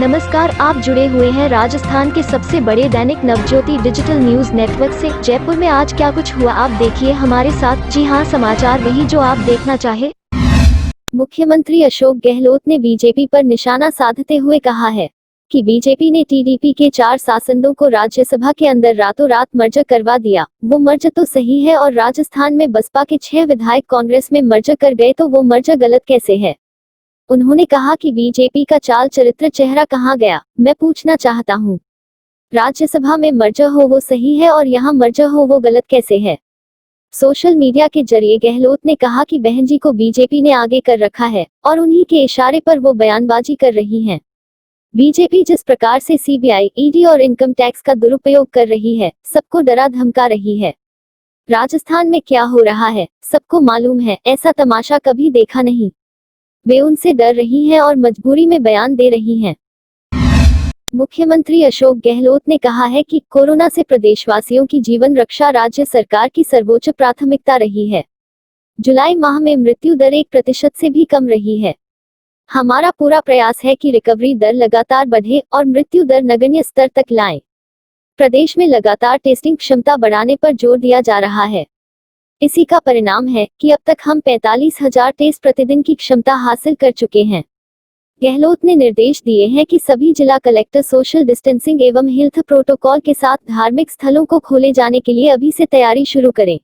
नमस्कार, आप जुड़े हुए हैं राजस्थान के सबसे बड़े Dainik Navjyoti digital news network से। जयपुर में आज क्या कुछ हुआ आप देखिए हमारे साथ। जी हां, समाचार वही जो आप देखना चाहे। मुख्यमंत्री अशोक गहलोत ने बीजेपी पर निशाना साधते हुए कहा है कि बीजेपी ने टीडीपी के 4 सांसदों को राज्यसभा के अंदर रातों रात मर्ज करवा दिया। वो मर्ज तो सही है, और राजस्थान में बसपा के 6 विधायक कांग्रेस में मर्ज कर गए तो वो मर्ज गलत कैसे है। उन्होंने कहा कि बीजेपी का चाल चरित्र चेहरा कहां गया। मैं पूछना चाहता हूं, राज्यसभा में मर्ज हो वो सही है और यहां मर्ज हो वो गलत कैसे है। सोशल मीडिया के जरिए गहलोत ने कहा कि बहन जी को बीजेपी ने आगे कर रखा है और उन्हीं के इशारे पर वो बयानबाजी कर रही हैं। बीजेपी जिस प्रकार से सीबीआई, ईडी और इनकम टैक्स का दुरुपयोग कर रही है, सबको डरा धमका रही है। राजस्थान में क्या हो रहा है सबको मालूम है, ऐसा तमाशा कभी देखा नहीं। वे उनसे डर रही हैं और मजबूरी में बयान दे रही हैं। मुख्यमंत्री अशोक गहलोत ने कहा है कि कोरोना से प्रदेशवासियों की जीवन रक्षा राज्य सरकार की सर्वोच्च प्राथमिकता रही है। जुलाई माह में मृत्यु दर 1% से भी कम रही है। हमारा पूरा प्रयास है कि रिकवरी दर लगातार बढ़े और मृत्यु दर नगण्य स्तर तक लाएं। प्रदेश में लगातार टेस्टिंग क्षमता बढ़ाने पर जोर दिया जा रहा है। इसी का परिणाम है कि अब तक हम 45,000 टेस्ट प्रतिदिन की क्षमता हासिल कर चुके हैं। गहलोत ने निर्देश दिए हैं कि सभी जिला कलेक्टर सोशल डिस्टेंसिंग एवं हेल्थ प्रोटोकॉल के साथ धार्मिक स्थलों को खोले जाने के लिए अभी से तैयारी शुरू करें।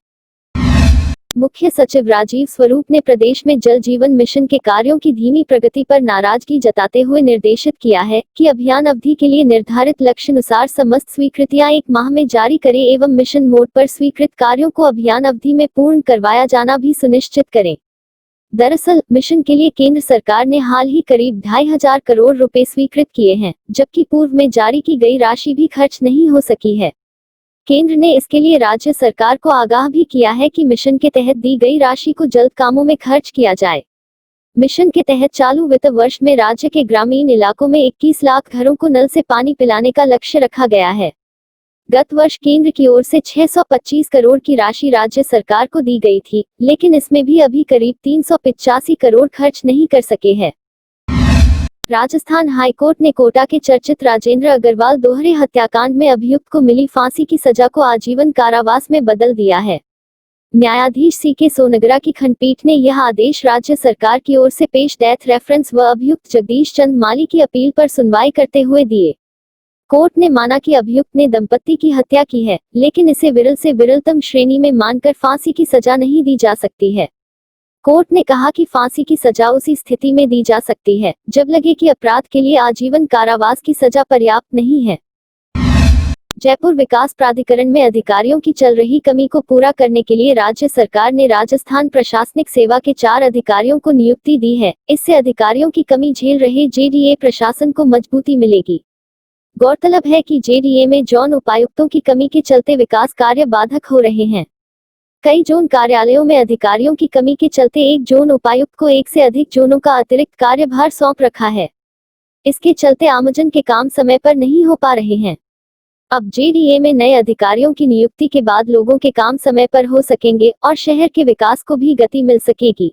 मुख्य सचिव राजीव स्वरूप ने प्रदेश में जल जीवन मिशन के कार्यों की धीमी प्रगति पर नाराजगी जताते हुए निर्देशित किया है कि अभियान अवधि के लिए निर्धारित लक्ष्यानुसार समस्त स्वीकृतियां 1 माह में जारी करें एवं मिशन मोड पर स्वीकृत कार्यों को अभियान अवधि में पूर्ण करवाया जाना भी सुनिश्चित करें। दरअसल मिशन के लिए केंद्र सरकार ने हाल ही करीब 2,500 करोड़ रुपए स्वीकृत किए हैं, जबकि पूर्व में जारी की गई राशि भी खर्च नहीं हो सकी है। केंद्र ने इसके लिए राज्य सरकार को आगाह भी किया है कि मिशन के तहत दी गई राशि को जल्द कामों में खर्च किया जाए। मिशन के तहत चालू वित्त वर्ष में राज्य के ग्रामीण इलाकों में 21 लाख घरों को नल से पानी पिलाने का लक्ष्य रखा गया है। गत वर्ष केंद्र की ओर से 625 करोड़ की राशि राज्य सरकार को दी गई थी, लेकिन इसमें भी अभी करीब 385 करोड़ खर्च नहीं कर सके हैं। राजस्थान हाईकोर्ट ने कोटा के चर्चित राजेंद्र अग्रवाल दोहरे हत्याकांड में अभियुक्त को मिली फांसी की सजा को आजीवन कारावास में बदल दिया है। न्यायाधीश सीके सोनगरा की खंडपीठ ने यह आदेश राज्य सरकार की ओर से पेश डेथ रेफरेंस व अभियुक्त जगदीश चंद माली की अपील पर सुनवाई करते हुए दिए। कोर्ट ने माना कि अभियुक्त ने दंपति की हत्या की है, लेकिन इसे विरल से विरलतम श्रेणी में मानकर फांसी की सजा नहीं दी जा सकती है। कोर्ट ने कहा कि फांसी की सजा उसी स्थिति में दी जा सकती है जब लगे कि अपराध के लिए आजीवन कारावास की सजा पर्याप्त नहीं है। जयपुर विकास प्राधिकरण में अधिकारियों की चल रही कमी को पूरा करने के लिए राज्य सरकार ने राजस्थान प्रशासनिक सेवा के 4 अधिकारियों को नियुक्ति दी है। इससे अधिकारियों की कमी झेल रहे जेडीए प्रशासन को मजबूती मिलेगी। गौरतलब है कि जेडीए में जोन उपायुक्तों की कमी के चलते विकास कार्य बाधक हो रहे हैं। कई जोन कार्यालयों में अधिकारियों की कमी के चलते एक जोन उपायुक्त को एक से अधिक जोनों का अतिरिक्त कार्यभार सौंप रखा है। इसके चलते आमजन के काम समय पर नहीं हो पा रहे हैं। अब जेडीए में नए अधिकारियों की नियुक्ति के बाद लोगों के काम समय पर हो सकेंगे और शहर के विकास को भी गति मिल सकेगी।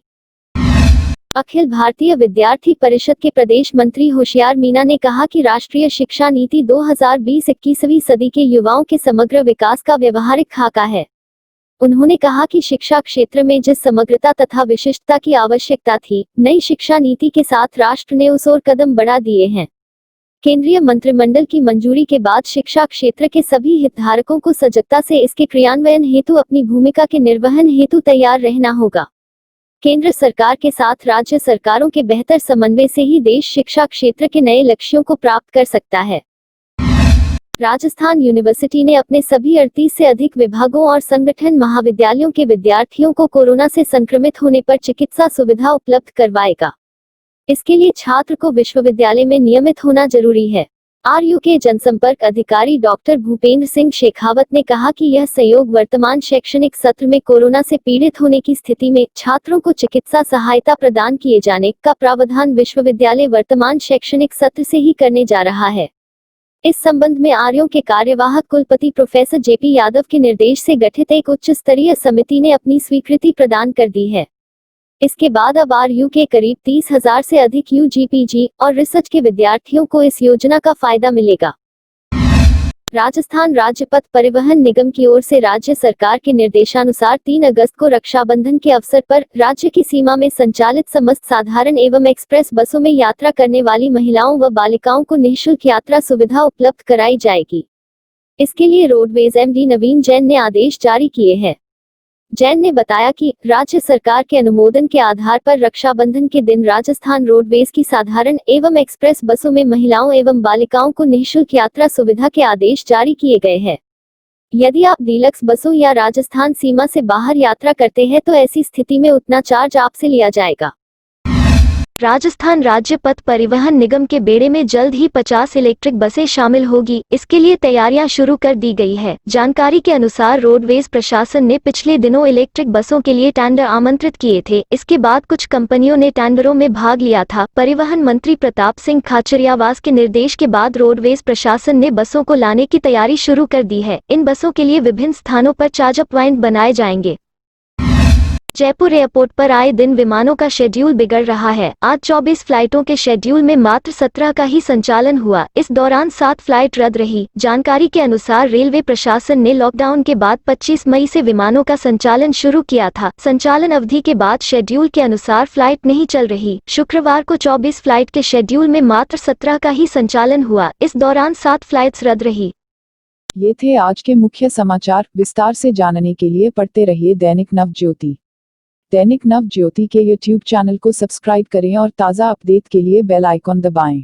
अखिल भारतीय विद्यार्थी परिषद के प्रदेश मंत्री होशियार मीणा ने कहा कि राष्ट्रीय शिक्षा नीति 2020 21वीं सदी के युवाओं के समग्र विकास का व्यवहारिक खाका है। उन्होंने कहा कि शिक्षा क्षेत्र में जिस समग्रता तथा विशिष्टता की आवश्यकता थी, नई शिक्षा नीति के साथ राष्ट्र ने उस ओर कदम बढ़ा दिए हैं। केंद्रीय मंत्रिमंडल की मंजूरी के बाद शिक्षा क्षेत्र के सभी हितधारकों को सजगता से इसके क्रियान्वयन हेतु अपनी भूमिका के निर्वहन हेतु तैयार रहना होगा। केंद्र सरकार के साथ राज्य सरकारों के बेहतर समन्वय से ही देश शिक्षा क्षेत्र के नए लक्ष्यों को प्राप्त कर सकता है। राजस्थान यूनिवर्सिटी ने अपने सभी 38 से अधिक विभागों और संगठन महाविद्यालयों के विद्यार्थियों को कोरोना से संक्रमित होने पर चिकित्सा सुविधा उपलब्ध करवाएगा। इसके लिए छात्र को विश्वविद्यालय में नियमित होना जरूरी है। आरयू के जनसंपर्क अधिकारी डॉक्टर भूपेंद्र सिंह शेखावत ने कहा कि यह संयोग वर्तमान शैक्षणिक सत्र में कोरोना से पीड़ित होने की स्थिति में छात्रों को चिकित्सा सहायता प्रदान किए जाने का प्रावधान विश्वविद्यालय वर्तमान शैक्षणिक सत्र से ही करने जा रहा है। इस संबंध में आरयू के कार्यवाहक कुलपति प्रोफेसर जेपी यादव के निर्देश से गठित एक उच्च स्तरीय समिति ने अपनी स्वीकृति प्रदान कर दी है। इसके बाद अब RU के करीब 30,000 से अधिक UGPG और रिसर्च के विद्यार्थियों को इस योजना का फायदा मिलेगा। राजस्थान राज्य पथ परिवहन निगम की ओर से राज्य सरकार के निर्देशानुसार 3 अगस्त को रक्षाबंधन के अवसर पर राज्य की सीमा में संचालित समस्त साधारण एवं एक्सप्रेस बसों में यात्रा करने वाली महिलाओं व बालिकाओं को निःशुल्क यात्रा सुविधा उपलब्ध कराई जाएगी। इसके लिए रोडवेज MD नवीन जैन ने आदेश जारी किए हैं। जैन ने बताया कि राज्य सरकार के अनुमोदन के आधार पर रक्षाबंधन के दिन राजस्थान रोडवेज की साधारण एवं एक्सप्रेस बसों में महिलाओं एवं बालिकाओं को निःशुल्क यात्रा सुविधा के आदेश जारी किए गए हैं। यदि आप डीलक्स बसों या राजस्थान सीमा से बाहर यात्रा करते हैं तो ऐसी स्थिति में उतना चार्ज आपसे लिया जाएगा। राजस्थान राज्य पथ परिवहन निगम के बेड़े में जल्द ही 50 इलेक्ट्रिक बसें शामिल होगी। इसके लिए तैयारियां शुरू कर दी गई है। जानकारी के अनुसार रोडवेज प्रशासन ने पिछले दिनों इलेक्ट्रिक बसों के लिए टेंडर आमंत्रित किए थे। इसके बाद कुछ कंपनियों ने टेंडरों में भाग लिया था। परिवहन मंत्री प्रताप सिंह खाचरियावास के निर्देश के बाद रोडवेज प्रशासन ने बसों को लाने की तैयारी शुरू कर दी है। इन बसों के लिए विभिन्न स्थानों पर चार्जअप पॉइंट बनाए जाएंगे। जयपुर एयरपोर्ट पर आए दिन विमानों का शेड्यूल बिगड़ रहा है। आज 24 फ्लाइटों के शेड्यूल में मात्र 17 का ही संचालन हुआ। इस दौरान 7 फ्लाइट रद्द रही। जानकारी के अनुसार रेलवे प्रशासन ने लॉकडाउन के बाद 25 मई से विमानों का संचालन शुरू किया था। संचालन अवधि के बाद शेड्यूल के अनुसार फ्लाइट नहीं चल रही। शुक्रवार को 24 फ्लाइट के शेड्यूल में मात्र 17 का ही संचालन हुआ। इस दौरान 7 फ्लाइट्स रद्द रही। ये थे आज के मुख्य समाचार। विस्तार से जानने के लिए पढ़ते रहिए दैनिक नवज्योति। दैनिक नवज्योति के YouTube चैनल को सब्सक्राइब करें और ताज़ा अपडेट के लिए बेल आइकॉन दबाएं।